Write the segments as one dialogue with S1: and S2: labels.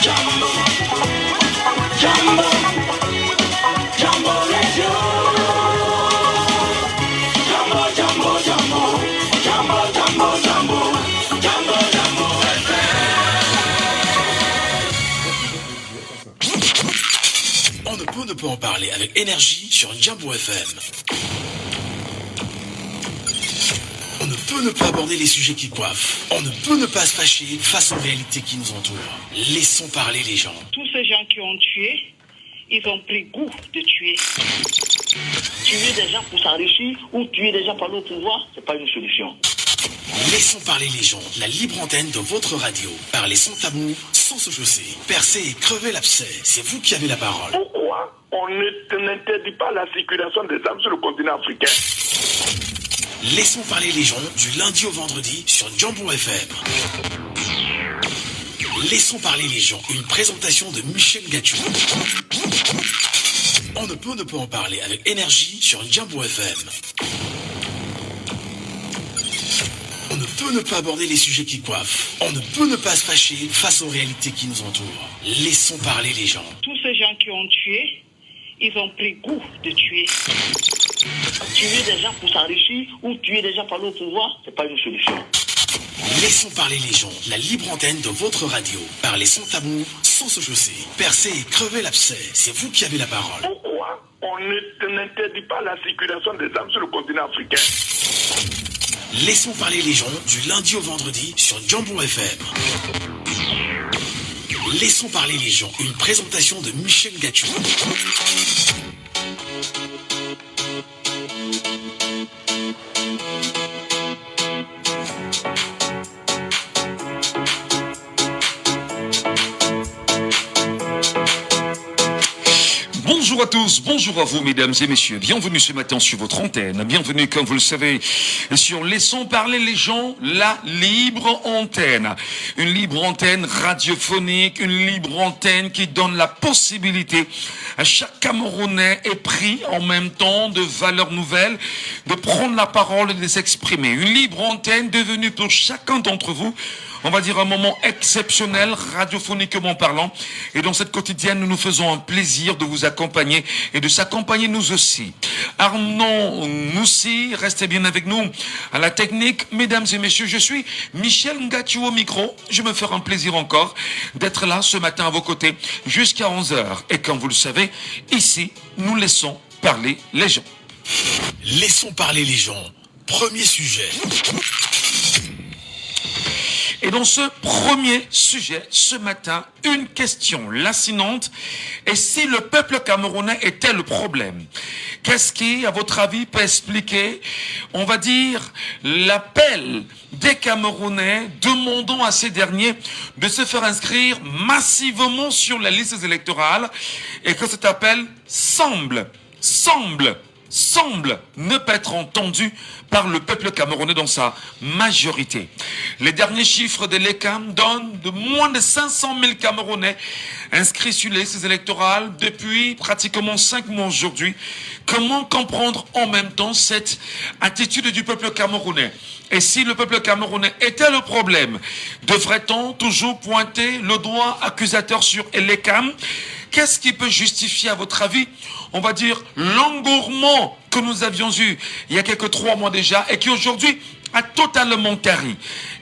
S1: Jambo, Jambo, Jambo Radio. Jambo, Jambo, Jambo, Jambo, Jambo, Jambo, Jambo, Jambo FM.
S2: On ne peut en parler avec énergie sur Jambo FM. On ne peut ne pas aborder les sujets qui coiffent. On ne peut ne pas se fâcher face aux réalités qui nous entourent. Laissons parler les gens.
S3: Tous ces gens qui ont tué, ils ont pris goût de tuer. Tuer des gens pour s'enrichir ou tuer des gens par le pouvoir, c'est pas une solution.
S2: Laissons parler les gens. La libre antenne de votre radio. Parlez sans tabou, sans se chausser. Percez et crevez l'abcès. C'est vous qui avez la parole.
S4: Pourquoi on n'interdit pas la circulation des armes sur le continent africain?
S2: Laissons parler les gens du lundi au vendredi sur Jambo FM. Laissons parler les gens. Une présentation de Michel Gachou. On ne peut en parler avec énergie sur Jambo FM. On ne peut ne pas aborder les sujets qui coiffent. On ne peut ne pas se fâcher face aux réalités qui nous entourent. Laissons parler les gens.
S3: Tous ces gens qui ont tué, ils ont pris goût de tuer. Tuer des gens pour s'enrichir ou tuer des gens par le pouvoir, c'est pas une solution.
S2: Laissons parler les gens. La libre antenne de votre radio. Parlez sans tabou, sans se chausser. Percez et crevez l'abcès. C'est vous qui avez la parole.
S4: Pourquoi on n'interdit pas la circulation des armes sur le continent africain?
S2: Laissons parler les gens du lundi au vendredi sur Jambo FM. Laissons parler les gens. Une présentation de Michel Gachou.
S5: Bonjour à tous, bonjour à vous mesdames et messieurs, bienvenue ce matin sur votre antenne, bienvenue comme vous le savez sur Laissons parler les gens, la libre antenne. Une libre antenne radiophonique, une libre antenne qui donne la possibilité à chaque Camerounais épris en même temps de valeurs nouvelles, de prendre la parole et de s'exprimer. Une libre antenne devenue pour chacun d'entre vous, on va dire un moment exceptionnel, radiophoniquement parlant. Et dans cette quotidienne, nous nous faisons un plaisir de vous accompagner et de s'accompagner nous aussi. Arnaud Moussi, restez bien avec nous à la technique. Mesdames et messieurs, je suis Michel Ngachou au micro. Je me ferai un plaisir encore d'être là ce matin à vos côtés jusqu'à 11h. Et comme vous le savez, ici, nous laissons parler les gens.
S2: Laissons parler les gens. Premier sujet.
S5: Et dans ce premier sujet, ce matin, une question lancinante. Et si le peuple camerounais était le problème? Qu'est-ce qui, à votre avis, peut expliquer, on va dire, l'appel des Camerounais demandant à ces derniers de se faire inscrire massivement sur les listes électorales et que cet appel semble ne pas être entendu par le peuple camerounais dans sa majorité. Les derniers chiffres de l'ECAM donnent de moins de 500 000 Camerounais inscrits sur les listes électorales depuis pratiquement 5 mois aujourd'hui. Comment comprendre en même temps cette attitude du peuple camerounais? Et si le peuple camerounais était le problème, devrait-on toujours pointer le doigt accusateur sur l'ECAM? Qu'est-ce qui peut justifier, à votre avis, on va dire, l'engouement que nous avions eu il y a quelques 3 mois déjà et qui aujourd'hui a totalement tari?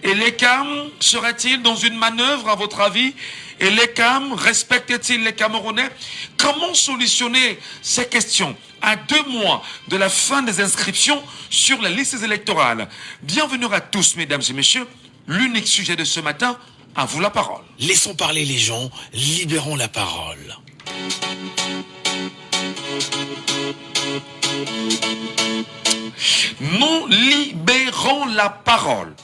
S5: Et l'ECAM serait-il dans une manœuvre, à votre avis? Et l'ECAM respecte-t-il les Camerounais? Comment solutionner ces questions à 2 mois de la fin des inscriptions sur les listes électorales? Bienvenue à tous, mesdames et messieurs. L'unique sujet de ce matin, à vous la parole.
S2: Laissons parler les gens, libérons la parole.
S5: Nous libérons la parole.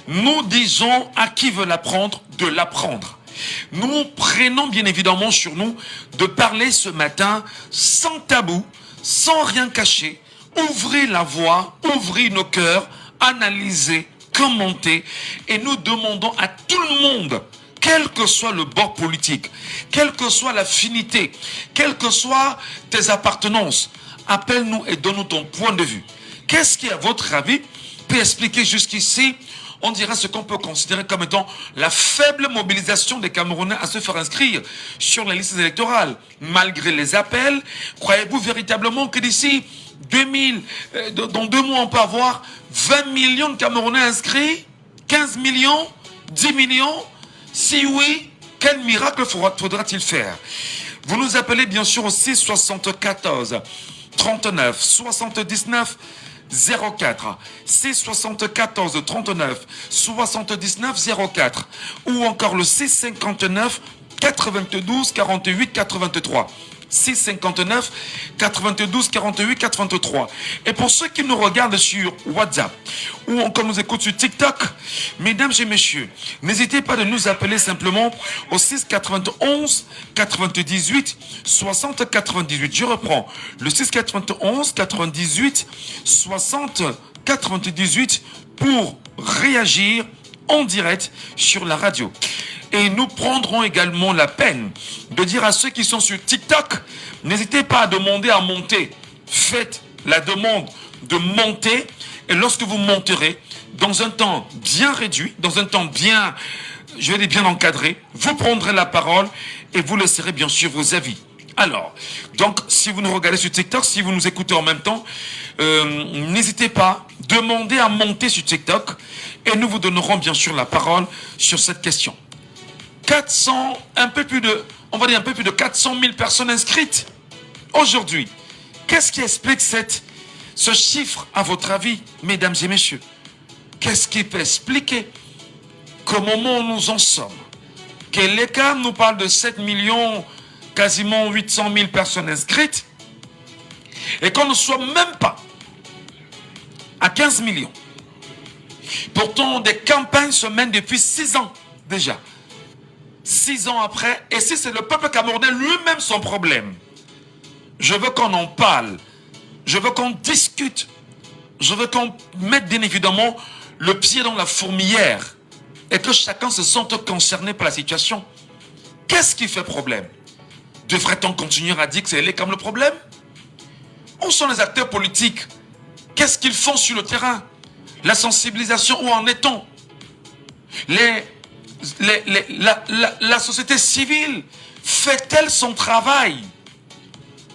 S5: Nous disons à qui veut l'apprendre de l'apprendre. Nous prenons bien évidemment sur nous de parler ce matin sans tabou, sans rien cacher. Ouvrez la voix, ouvrez nos cœurs, analysez, commentez et nous demandons à tout le monde, quel que soit le bord politique, quelle que soit l'affinité, quelles que soient tes appartenances, appelle-nous et donne-nous ton point de vue. Qu'est-ce qui, à votre avis, peut expliquer jusqu'ici, on dira ce qu'on peut considérer comme étant la faible mobilisation des Camerounais à se faire inscrire sur les listes électorales. Malgré les appels, croyez-vous véritablement que d'ici dans 2 mois, on peut avoir 20 millions de Camerounais inscrits? 15 millions? 10 millions? Si oui, quel miracle faudra-t-il faire? Vous nous appelez bien sûr au 6 74 39 79 04, 6 74 39 79 04, ou encore le 6 59 92 48 83. 659 92 48 83. Et pour ceux qui nous regardent sur WhatsApp ou encore nous écoutent sur TikTok, mesdames et messieurs, n'hésitez pas de nous appeler simplement au 6 91 98 60 98. Je reprends le 6 91 98 60 98 pour réagir en direct sur la radio. Et nous prendrons également la peine de dire à ceux qui sont sur TikTok, n'hésitez pas à demander à monter. Faites la demande de monter. Et lorsque vous monterez, dans un temps bien réduit, dans un temps bien, je vais dire bien encadré, vous prendrez la parole et vous laisserez bien sûr vos avis. Alors, donc, si vous nous regardez sur TikTok, si vous nous écoutez en même temps, n'hésitez pas, demandez à monter sur TikTok et nous vous donnerons bien sûr la parole sur cette question. 400, un peu plus de 400 000 personnes inscrites aujourd'hui. Qu'est-ce qui explique ce chiffre, à votre avis, mesdames et messieurs? Qu'est-ce qui peut expliquer qu'au moment où nous en sommes, que l'ECAM nous parle de 7 millions, quasiment 800 000 personnes inscrites, et qu'on ne soit même pas à 15 millions. Pourtant, des campagnes se mènent depuis 6 ans déjà. 6 ans après, et si c'est le peuple camerounais lui-même son problème, je veux qu'on en parle, je veux qu'on discute, je veux qu'on mette bien évidemment le pied dans la fourmilière et que chacun se sente concerné par la situation. Qu'est-ce qui fait problème? Devrait-on continuer à dire que c'est comme le problème? Où sont les acteurs politiques? Qu'est-ce qu'ils font sur le terrain? La sensibilisation, où en est-on? La société civile fait-elle son travail?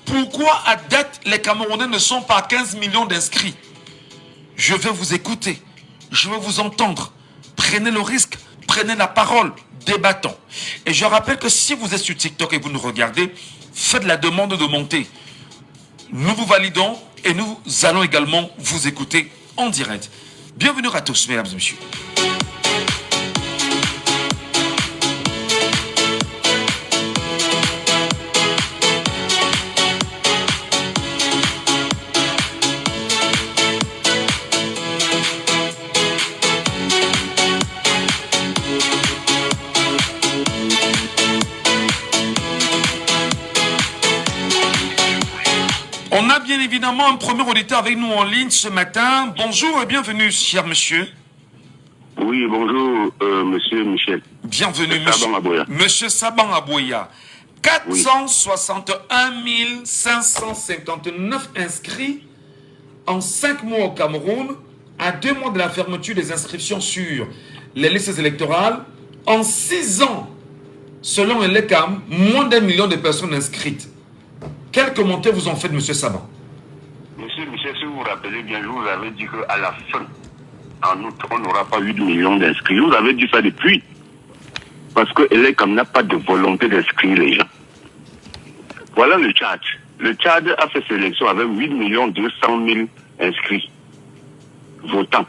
S5: Pourquoi à date les Camerounais ne sont pas à 15 millions d'inscrits? Je veux vous écouter, je veux vous entendre. Prenez le risque, prenez la parole, débattons. Et je rappelle que si vous êtes sur TikTok et vous nous regardez, faites la demande de monter. Nous vous validons et nous allons également vous écouter en direct. Bienvenue à tous, mesdames et messieurs. On a bien évidemment un premier auditeur avec nous en ligne ce matin. Bonjour et bienvenue, cher monsieur.
S6: Oui, bonjour, monsieur Michel.
S5: Bienvenue,
S6: monsieur.
S5: Monsieur Saban Aboya. 461 559 inscrits en 5 mois au Cameroun, à 2 mois de la fermeture des inscriptions sur les listes électorales. En 6 ans, selon l'ECAM, moins d'1 million de personnes inscrites. Quel commentaire vous en faites, monsieur Saban?
S6: Monsieur Michel, si vous vous rappelez bien, je vous avais dit qu'à la fin, en août, on n'aura pas 8 millions d'inscrits. Je vous avais dit ça depuis. Parce que l'ECAM n'a pas de volonté d'inscrire les gens. Voilà le Tchad. Le Tchad a fait sélection avec 8 200 000 inscrits, votants.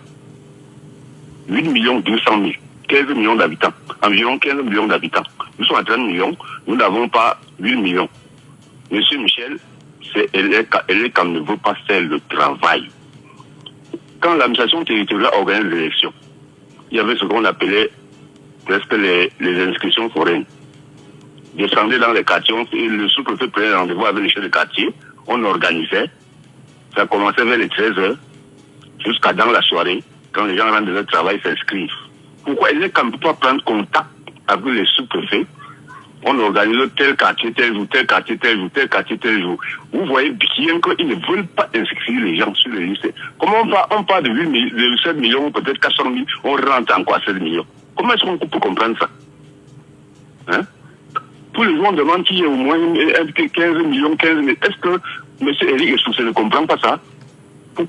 S6: 8 200 000, 15 millions d'habitants, environ 15 millions d'habitants. Nous sommes à 30 millions, nous n'avons pas 8 millions. Monsieur Michel, l'ECAM ne veut pas faire le travail. Quand l'administration territoriale organise l'élection, il y avait ce qu'on appelait presque les inscriptions foraines. Descendez dans les quartiers, le sous-préfet prenait rendez-vous avec les chefs de quartier, on organisait, ça commençait vers les 13h, jusqu'à dans la soirée, quand les gens rentrent de leur travail, s'inscrivent. Pourquoi l'ECAM ne peut pas prendre contact avec les sous-préfets On organise tel quartier, tel jour, tel quartier, tel jour, tel quartier, tel jour. Vous voyez bien qu'ils ne veulent pas inscrire les gens sur les listes. Comment on part de 7 millions, peut-être 400 000, on rentre encore à 7 millions. Comment est-ce qu'on peut comprendre ça? Hein? Tous les jours, on demande qu'il y ait au moins 15 millions, 15 000. Est-ce que M. Éric Essoussé ne comprend pas ça?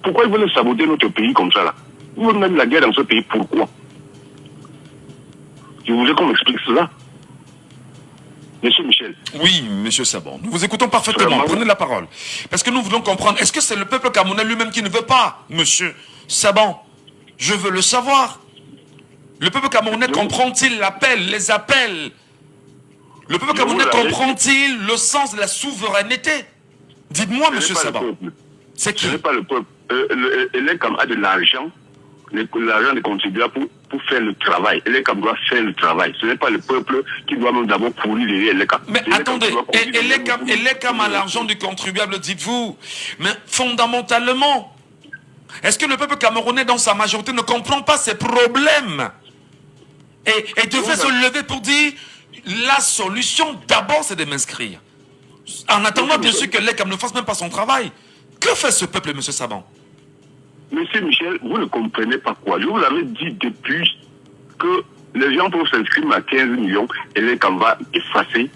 S6: Pourquoi ils veulent saboter notre pays comme ça là? Ils veulent mettre la guerre dans ce pays, pourquoi? Je voudrais qu'on m'explique cela. Monsieur Michel.
S5: Oui, monsieur Sabon. Nous vous écoutons parfaitement. Prenez la parole. Parce que nous voulons comprendre. Est-ce que c'est le peuple camerounais lui-même qui ne veut pas, monsieur Sabon? Je veux le savoir. Le peuple camerounais comprend-il l'appel, les appels? Le peuple camerounais comprend-il le sens de la souveraineté? Dites-moi, monsieur Sabon. C'est qui?
S6: Ce n'est pas le peuple. Les Cam a de l'argent, l'argent des contribuables pour faire le travail. Les Cam doit faire le travail. Ce n'est pas le peuple qui doit même d'abord pourrir les Cam.
S5: Mais attendez, et les Cam a l'argent du contribuable, dites-vous. Mais fondamentalement, est-ce que le peuple camerounais dans sa majorité ne comprend pas ces problèmes et devrait se lever pour dire la solution d'abord c'est de m'inscrire. En attendant bien sûr que les Cam ne fasse même pas son travail. Que fait ce peuple, monsieur Sabon?
S6: Monsieur Michel, vous ne comprenez pas quoi. Je vous l'avais dit depuis que les gens peuvent s'inscrire à 15 millions et les Cam va effacer,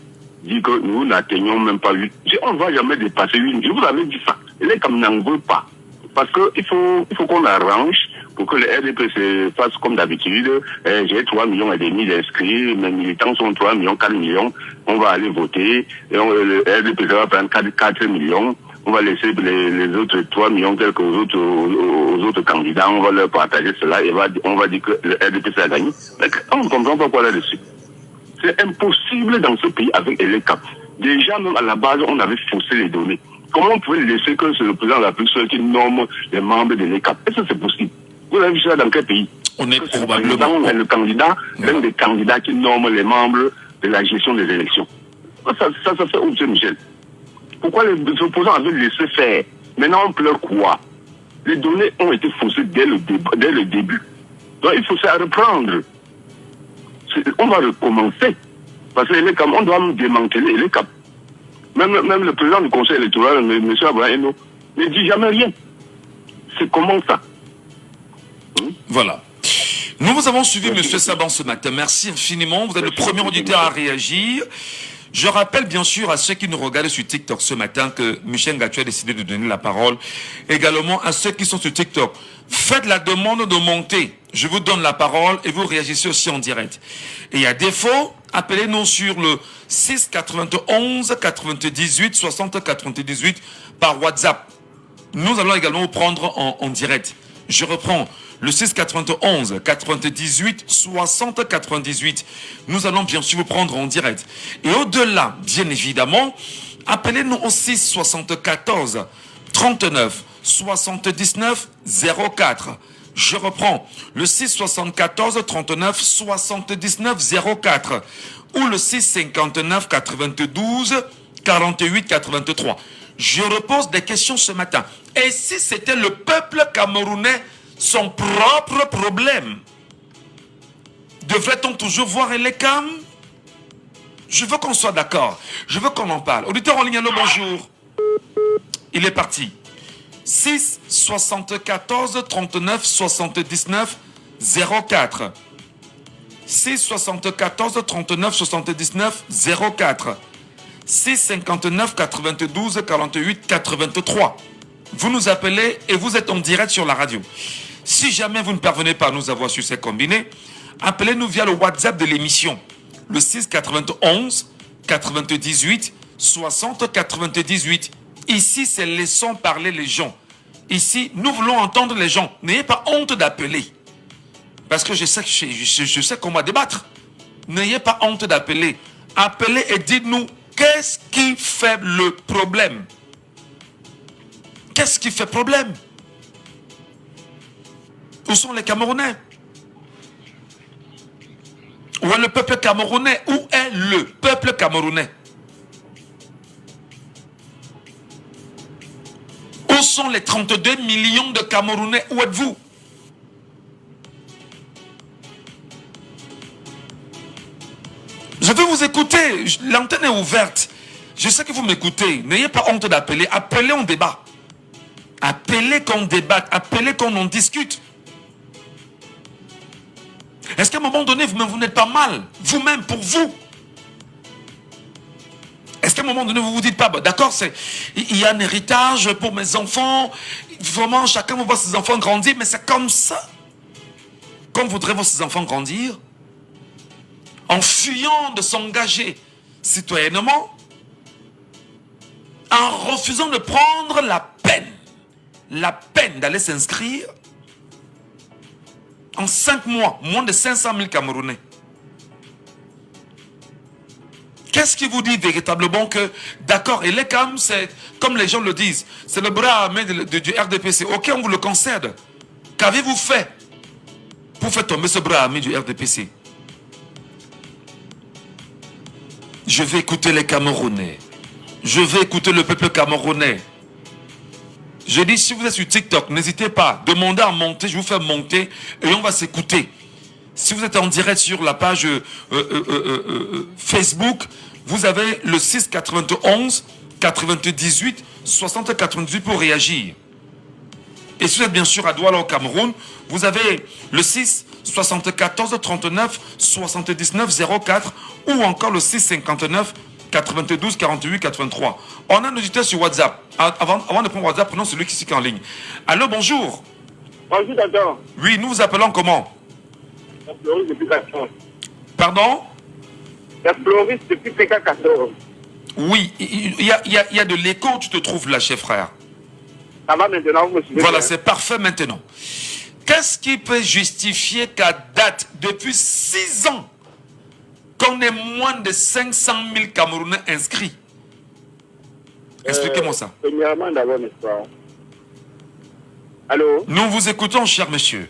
S6: dit que nous n'atteignons même pas 8. On ne va jamais dépasser 8. Je vous avais dit ça. Et les Cam n'en veulent pas. Parce qu'il faut qu'on arrange pour que le RDP se fasse comme d'habitude. J'ai 3,5 millions d'inscrits, mes militants sont 3 millions, 4 millions. On va aller voter. Et le RDP va prendre 4 millions. On va laisser les autres 3 millions quelques aux autres candidats. On va leur partager cela et on va dire que le RDP a gagné. On ne comprend pas quoi là-dessus. C'est impossible dans ce pays avec les CAP. Déjà, même à la base, on avait faussé les données. Comment on pouvait laisser que c'est le président de la République seul qui nomme les membres de l'ECAP? Est-ce que c'est possible? Vous avez vu ça dans quel pays?
S5: On est probablement...
S6: le candidat, l'un des candidats qui nomme les membres de la gestion des élections. Ça fait où, M. Michel? Pourquoi les opposants avaient laissé faire? Maintenant, on pleure quoi? Les données ont été faussées dès le début. Donc, il faut se reprendre. On va recommencer. Parce que on doit démanteler les CAP. Même le président du conseil électoral, M. Abraham, ne dit jamais rien. C'est comment ça?
S5: Voilà. Nous vous avons suivi, M. Sabon, ce matin. Merci infiniment. Vous êtes le premier auditeur à réagir. Je rappelle bien sûr à ceux qui nous regardent sur TikTok ce matin que Michel Ngatou a décidé de donner la parole. Également à ceux qui sont sur TikTok. Faites la demande de monter. Je vous donne la parole et vous réagissez aussi en direct. Et à défaut, appelez-nous sur le 6 91 98 60 98 par WhatsApp. Nous allons également vous prendre en direct. Je reprends le 6 91 98 60 98. Nous allons bien sûr vous prendre en direct. Et au-delà, bien évidemment, appelez-nous au 6 74 39 79 04. Je reprends le 6 74 39 79 04 ou le 6 59 92 48 83. Je repose des questions ce matin. Et si c'était le peuple camerounais son propre problème, devrait-on toujours voir les CAM? Je veux qu'on soit d'accord. Je veux qu'on en parle. Auditeur en ligne, allô, bonjour. Il est parti. 6 74 39 79 04. 6 74 39 79 04. 6 59 92 48 83. Vous nous appelez et vous êtes en direct sur la radio. Si jamais vous ne parvenez pas à nous avoir sur ces combinés, appelez-nous via le WhatsApp de l'émission. Le 6 91 98 60 98. Ici, c'est laissons parler les gens. Ici, nous voulons entendre les gens. N'ayez pas honte d'appeler. Parce que je sais qu'on va débattre. N'ayez pas honte d'appeler. Appelez et dites-nous qu'est-ce qui fait le problème. Qu'est-ce qui fait problème? Où sont les Camerounais? Où est le peuple camerounais? Où est le peuple camerounais? Où sont les 32 millions de Camerounais? Où êtes-vous? Je veux vous écouter. L'antenne est ouverte. Je sais que vous m'écoutez. N'ayez pas honte d'appeler. Appelez, on débat. Appelez qu'on débatte. Appelez qu'on en discute. Est-ce qu'à un moment donné, vous n'êtes pas mal, vous-même, pour vous? Est-ce qu'à un moment donné, vous vous dites pas, bah, d'accord, il y a un héritage pour mes enfants, vraiment, chacun va voir ses enfants grandir, mais c'est comme ça. Comme voudraient voir ses enfants grandir, en fuyant de s'engager citoyennement, en refusant de prendre la peine d'aller s'inscrire. En 5 mois, moins de 500 000 Camerounais. Qu'est-ce qui vous dit véritablement que, d'accord, et les CAM, c'est, comme les gens le disent, c'est le bras armé du RDPC. Ok, on vous le concède. Qu'avez-vous fait pour faire tomber ce bras armé du RDPC? Je vais écouter les Camerounais. Je vais écouter le peuple camerounais. Je dis, si vous êtes sur TikTok, n'hésitez pas, demandez à monter, je vous fais monter et on va s'écouter. Si vous êtes en direct sur la page Facebook, vous avez le 6 91 98 60 98 pour réagir. Et si vous êtes bien sûr à Douala au Cameroun, vous avez le 6 74 39 79 04 ou encore le 6 59 92 48 83. On a un auditeur sur WhatsApp. Avant de prendre WhatsApp, prenons celui qui est en ligne. Allô, bonjour.
S6: Bonjour, d'accord.
S5: Oui, nous vous appelons comment?
S6: Floris depuis 14.
S5: Pardon?
S6: C'est Floris depuis PK14.
S5: Oui, il y a de l'écho, tu te trouves là, chef frère.
S6: Ça va maintenant, vous me suivez?
S5: Voilà, c'est parfait maintenant. Qu'est-ce qui peut justifier qu'à date, depuis 6 ans, qu'on ait moins de 500 000 Camerounais inscrits? Expliquez-moi ça.
S6: Premièrement, d'abord, n'est-ce pas? Allô?
S5: Nous vous écoutons, cher monsieur.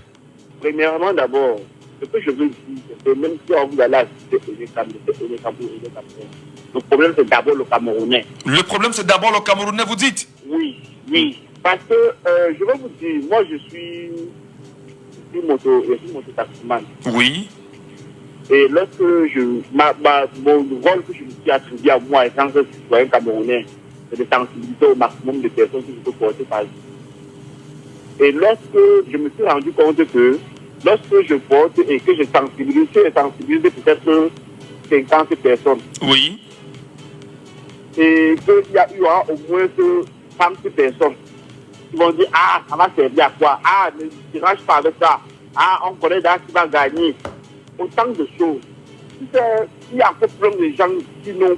S6: Premièrement, d'abord, ce que je veux dire, c'est que même si on vous allez assister le problème, c'est d'abord le Camerounais.
S5: Le problème, c'est d'abord le Camerounais, vous dites?
S6: Oui, oui. Parce que, je vais vous dire, moi, je suis mototaximan.
S5: Oui.
S6: Et lorsque mon rôle que je me suis attribué à moi, étant que citoyen camerounais, c'est de sensibiliser au maximum de personnes qui se peuvent porter par exemple. Et lorsque je me suis rendu compte que, lorsque je vote et que je sensibilise peut-être 50 personnes.
S5: Oui.
S6: Et qu'il y a eu au moins 30 personnes qui vont dire, ah, ça va servir à quoi? Ah, ne tirage pas avec ça. Ah, on connaît déjà qui va gagner. Autant de choses. Il y a encore plein de gens qui ne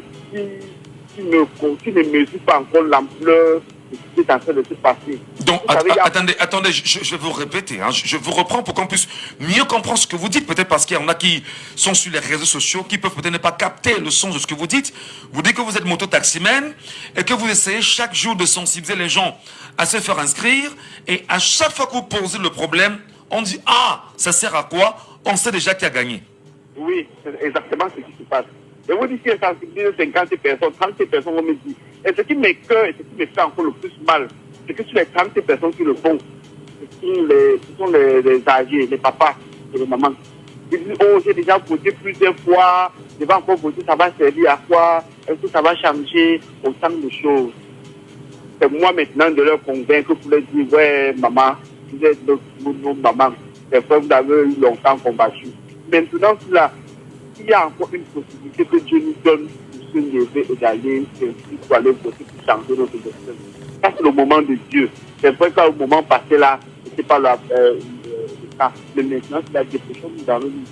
S6: mesurent pas encore l'ampleur de ce qui est en train de se passer.
S5: Donc, attendez, je vais vous répéter. Hein, je vous reprends pour qu'on puisse mieux comprendre ce que vous dites. Peut-être parce qu'il y en a qui sont sur les réseaux sociaux, qui peuvent peut-être ne pas capter le sens de ce que vous dites. Vous dites que vous êtes mototaximène et que vous essayez chaque jour de sensibiliser les gens à se faire inscrire. Et à chaque fois que vous posez le problème, on dit, ah, ça sert à quoi? On sait déjà qui a gagné.
S6: Oui, c'est exactement ce qui se passe. Je vous dis, si je sensibilise 50 personnes, 30 personnes vont me dire. Et ce qui m'écoeure et ce qui me fait encore le plus mal, c'est que sur les 30 personnes qui le font, ce sont les âgés, les papas et les mamans. Ils disent, oh, j'ai déjà voté plusieurs fois, je vais encore voter, ça va servir à quoi? Est-ce que ça va changer? Autant de choses. C'est moi maintenant de leur convaincre pour leur dire, ouais, maman, vous êtes nos mamans. C'est vrai, vous avez eu longtemps combattu. Maintenant, là, il y a encore une possibilité que Dieu nous donne pour se lever et d'aller pour aller voter pour changer notre destin. Ça, c'est le moment de Dieu. C'est vrai qu'au moment passé là, ce n'était pas le cas. Mais maintenant, c'est la dépression que nous allons nous.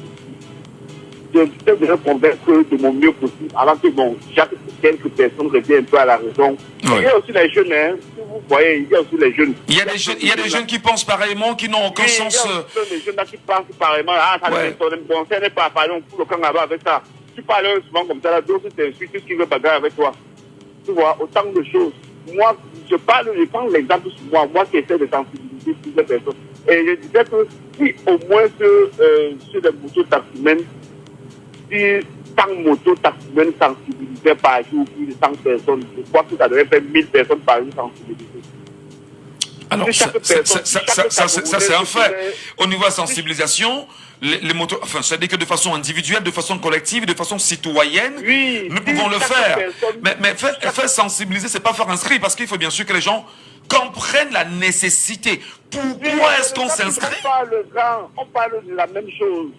S6: Je vais me convaincre de mon mieux possible avant que quelques personnes reviennent un peu à la raison. Oui. Il y a aussi les jeunes, hein, si vous voyez, il y a aussi les jeunes.
S5: Il y a des jeunes qui pensent pareillement, qui n'ont aucun sens.
S6: Il y a des jeunes là qui pensent pareillement, ah, ça n'est pas parler, on fout le camp là-bas avec ça. Tu parles souvent comme ça, là, d'autres t'insultent, qui veulent bagarrer avec toi. Tu vois, autant de choses. Moi, je prends l'exemple sur moi qui essaie de sensibiliser plusieurs personnes. Et je disais que si au moins sur les mototaximènes, si 100 mototaximènes sensibilisaient par jour plus de 100 personnes, je crois que ça devrait faire 1000 personnes par jour sensibilisées.
S5: Alors, ça c'est un fait. Au niveau de la sensibilisation, les motos, enfin, c'est-à-dire que de façon individuelle, de façon collective, de façon citoyenne,
S3: Oui,
S5: nous
S3: si
S5: pouvons le
S3: chaque
S5: faire.
S3: personne-
S5: Mais faire sensibiliser, c'est pas faire inscrire, parce qu'il faut bien sûr que les gens comprennent la nécessité. Pourquoi est-ce qu'on s'inscrit?
S3: On parle de la même chose.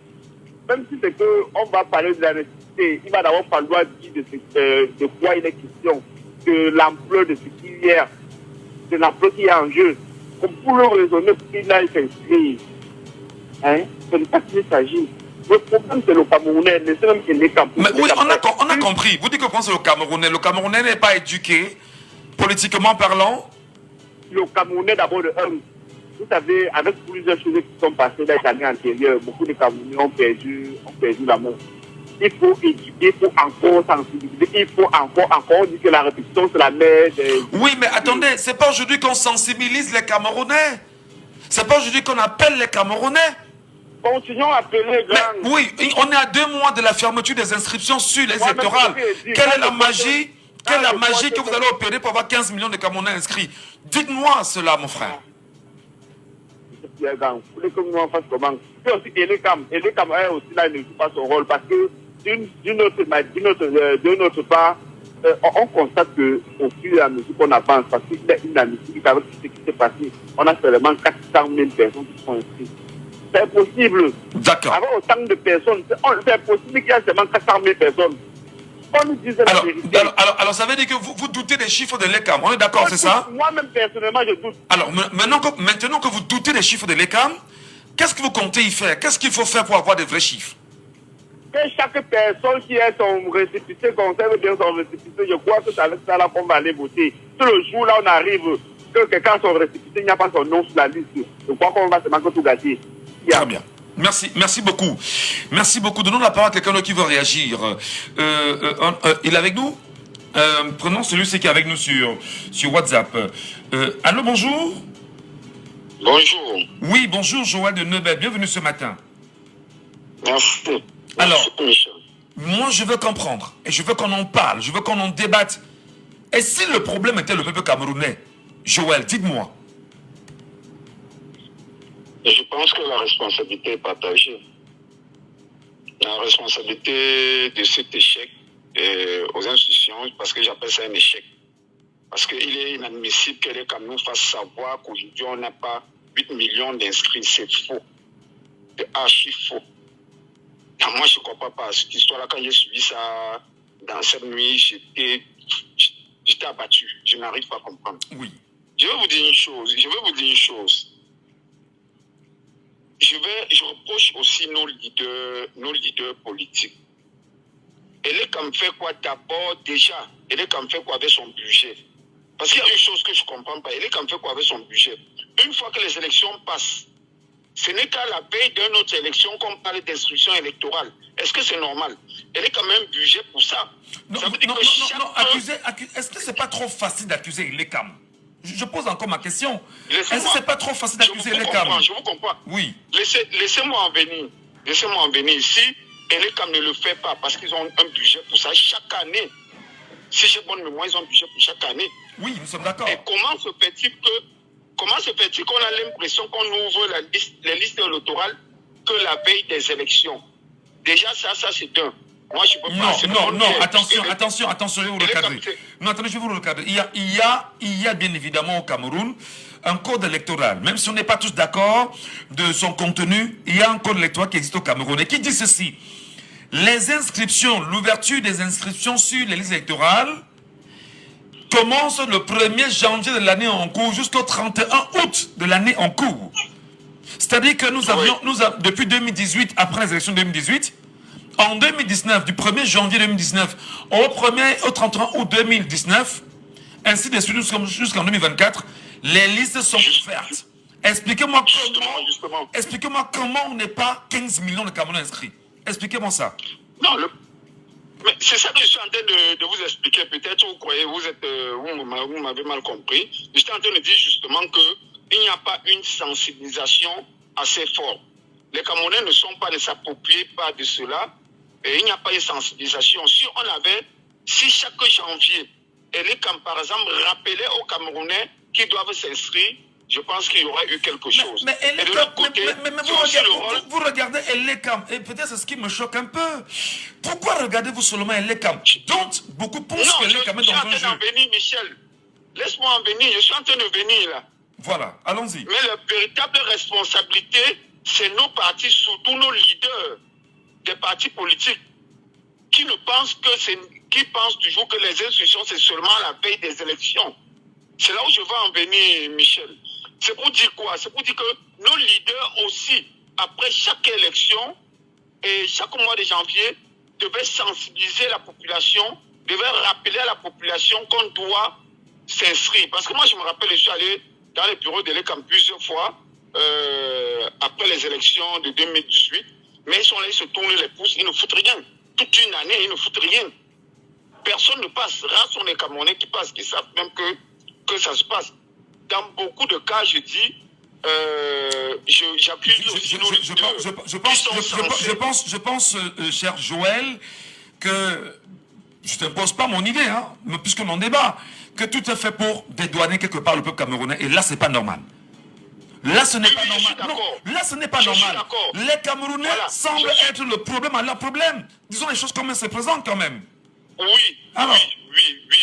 S3: Même si c'est qu'on va parler de la nécessité, il va d'abord falloir dire de quoi il est question, de l'ampleur de ce qu'il y a, de l'ampleur qui est en jeu. Comme pour le raisonner, pour qu'il aille s'inscrire. Hein? C'est de ça qu'il s'agit. Le problème, c'est le Camerounais, mais c'est même qu'il est Camerounais.
S5: Mais oui, on a compris. Vous dites que c'est le Camerounais. Le Camerounais n'est pas éduqué, politiquement parlant.
S3: Le Camerounais, d'abord, de un. Vous savez, avec plusieurs choses qui sont passées dans les années antérieures, beaucoup de Camerounais ont perdu l'amour. Il faut éduquer, il faut encore sensibiliser, il faut encore dire que la répétition, c'est la mère des...
S5: Oui, mais attendez, c'est pas aujourd'hui qu'on sensibilise les Camerounais. C'est pas aujourd'hui qu'on appelle les Camerounais.
S3: Continuons à appeler les
S5: Mais
S3: grands.
S5: oui, on est à 2 mois de la fermeture des inscriptions sur les
S3: Moi-même,
S5: électorales.
S3: je vais dire,
S5: Quelle est
S3: quand
S5: la
S3: je
S5: magie,
S3: vois
S5: quelle est la
S3: que-
S5: magie que vous allez opérer pour avoir 15 millions de Camerounais inscrits? Dites-moi cela, mon frère.
S3: Les grands, vous voulez que nous en fassions comment? Et aussi, Elecam aussi là, il ne joue pas son rôle parce que d'une autre part, on constate qu'au fur et à mesure qu'on avance, parce qu'il y a une amitié avec tout ce qui s'est passé, on a seulement 400 000 personnes qui sont inscrites. C'est impossible.
S5: D'accord.
S3: Avec autant de personnes, c'est impossible qu'il y ait seulement 400 000 personnes. On nous disait la vérité.
S5: Alors, ça veut dire que vous doutez des chiffres de l'ECAM. On est d'accord, c'est ça?
S3: Moi-même, personnellement, je doute.
S5: Alors, maintenant que vous doutez des chiffres de l'ECAM, qu'est-ce que vous comptez y faire? Qu'est-ce qu'il faut faire pour avoir des vrais chiffres?
S3: Que chaque personne qui ait son récépissé conserve bien son récépissé, je crois que c'est avec ça là qu'on va aller voter. Si le jour là on arrive, que quelqu'un a son récépissé, il n'y a pas son nom sur la liste, je crois qu'on va se manquer tout gâcher.
S5: Très bien. Merci beaucoup. Merci beaucoup. Donnons la parole à quelqu'un qui veut réagir. Il est avec nous? Prenons celui-ci qui est avec nous sur WhatsApp. Allô, bonjour?
S6: Bonjour.
S5: Oui, bonjour, Joël de Neubel. Bienvenue ce matin.
S6: Merci.
S5: Alors,
S6: Merci, Michel.
S5: moi, je veux comprendre. Et je veux qu'on en parle. Je veux qu'on en débatte. Et si le problème était le peuple camerounais? Joël, dites-moi.
S6: Et je pense que la responsabilité est partagée. La responsabilité de cet échec aux institutions, parce que j'appelle ça un échec. Parce qu'il est inadmissible que les Camerounais fassent savoir qu'aujourd'hui on n'a pas 8 millions d'inscrits. C'est faux. C'est archi faux. Et moi je ne comprends pas cette histoire-là. Quand j'ai suivi ça dans cette nuit, j'étais abattu. Je n'arrive pas à comprendre.
S5: Oui.
S6: Je vais vous dire une chose. Je reproche aussi nos leaders politiques. Elle est comme fait quoi d'abord déjà? Elle est comme fait quoi avec son budget? Parce qu'il y a une chose que je ne comprends pas. Elle est comme fait quoi avec son budget? Une fois que les élections passent, ce n'est qu'à la veille d'une autre élection qu'on parle d'instruction électorale. Est-ce que c'est normal? Elle est quand même budget pour ça.
S5: Non,
S6: Ça veut dire que chaque...
S5: est-ce que c'est pas trop facile d'accuser l'ECAM? Je pose encore ma question. Est-ce que
S6: Laissez-moi-
S5: c'est pas trop facile d'accuser l'ECAM?
S6: Je vous comprends.
S5: Oui.
S6: Laissez-moi en venir. Laissez-moi en venir. Si l'ECAM ne le fait pas parce qu'ils ont un budget pour ça chaque année, si j'ai bonne mémoire, ils ont un budget pour chaque année.
S5: Oui, nous sommes d'accord.
S6: Et comment se fait-il qu'on a l'impression qu'on ouvre les listes électorales que la veille des élections? Déjà, ça c'est un. Moi, je peux pas.
S5: Non, attention, je vais vous le cadrer. Non, attendez, je vais vous le cadrer. Il y a bien évidemment au Cameroun un code électoral. Même si on n'est pas tous d'accord de son contenu, il y a un code électoral qui existe au Cameroun et qui dit ceci. Les inscriptions, l'ouverture des inscriptions sur les listes électorales commence le 1er janvier de l'année en cours jusqu'au 31 août de l'année en cours. C'est-à-dire que depuis 2018, après les élections de 2018, en 2019, du 1er janvier 2019 au 31 août 2019, ainsi de suite jusqu'en 2024, les listes sont ouvertes. Expliquez-moi comment on n'est pas 15 millions de Camerounais inscrits. Expliquez-moi ça.
S6: Non, mais c'est ça que je suis en train de vous expliquer. Peut-être vous croyez, vous m'avez mal compris. Je suis en train de dire justement qu'il n'y a pas une sensibilisation assez forte. Les Camerounais ne s'approprient pas de cela. Et il n'y a pas une sensibilisation. Si chaque janvier, par exemple, rappelait aux Camerounais qui doivent s'inscrire,
S4: je pense qu'il y aurait eu quelque chose.
S5: Mais
S4: et de l'autre côté,
S5: vous regardez Elekam, et peut-être c'est ce qui me choque un peu. Pourquoi regardez-vous seulement Elekam? Donc, beaucoup pensent que Elekam est dans un jeu.
S4: Je suis en train d'en venir, Michel. Laisse-moi en venir, je suis en train de venir là.
S5: Voilà, allons-y.
S4: Mais la véritable responsabilité, c'est nos partis, surtout nos leaders des partis politiques, qui pensent toujours que les institutions, c'est seulement la veille des élections. C'est là où je veux en venir, Michel. C'est pour dire quoi? C'est pour dire que nos leaders aussi, après chaque élection et chaque mois de janvier, devaient sensibiliser la population, devaient rappeler à la population qu'on doit s'inscrire. Parce que moi, je me rappelle, je suis allé dans les bureaux de l'ECAM plusieurs fois, après les élections de 2018, mais ils sont là, ils se tournent les pouces, ils ne foutent rien. Toute une année, ils ne foutent rien. Personne ne passe. Rares sont les Camerounais qui passent, qui savent même que ça se passe. Dans beaucoup de cas, je dis, j'appuie aussi nos leaders.
S5: Je pense, cher Joël, que je ne t'impose pas mon idée, hein, puisqu'on en débat, que tout est fait pour dédouaner quelque part le peuple camerounais. Et là, c'est pas normal. Là, ce n'est pas normal. Non, là, ce n'est pas normal. Les Camerounais semblent être le problème à leur problème. Disons les choses comme elles se présentent quand même.
S4: Oui,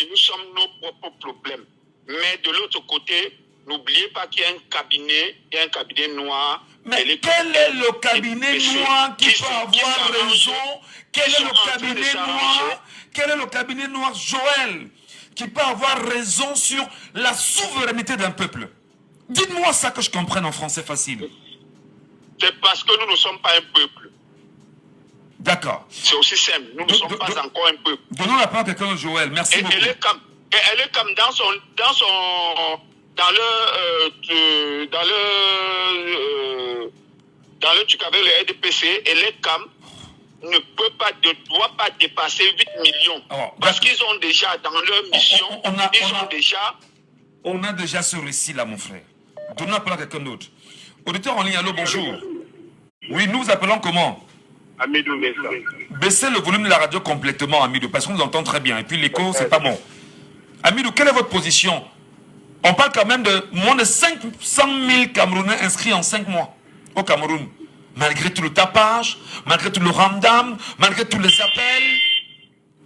S4: nous sommes nos propres problèmes. Mais de l'autre côté, n'oubliez pas qu'il y a un cabinet noir.
S5: Mais quel est le cabinet noir qui peut avoir raison? Quel est le cabinet noir, Joël, qui peut avoir raison sur la souveraineté d'un peuple? Dites-moi ça que je comprenne en français facile.
S4: C'est parce que nous ne sommes pas un peuple.
S5: D'accord.
S4: C'est aussi simple. Nous ne sommes pas encore un peuple.
S5: Donnons la parole à quelqu'un, Joël. Merci beaucoup.
S4: Elle est comme dans le truc avec le RDPC, elle est comme ne doit pas dépasser 8 millions. Parce qu'ils ont déjà dans leur mission,
S5: on a déjà ce récit là, mon frère. Donnons la parole à quelqu'un d'autre. Auditeur en ligne, allô, bonjour. Oui, nous vous appelons comment?
S3: Amidou Messa.
S5: Baissez le volume de la radio complètement, Amidou, parce qu'on nous entend très bien. Et puis l'écho, c'est pas bon. Amidou, quelle est votre position? On parle quand même de moins de 500 000 Camerounais inscrits en 5 mois au Cameroun. Malgré tout le tapage, malgré tout le ramdam, malgré tous les appels.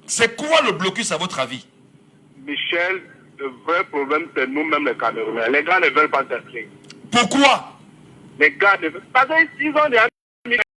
S5: C'est quoi le blocus à votre avis?
S3: Michel, le vrai problème, c'est nous-mêmes les Camerounais. Les gars ne veulent pas s'inscrire.
S5: Pourquoi?
S3: Les gars ne veulent pas. Parce qu'ils ont des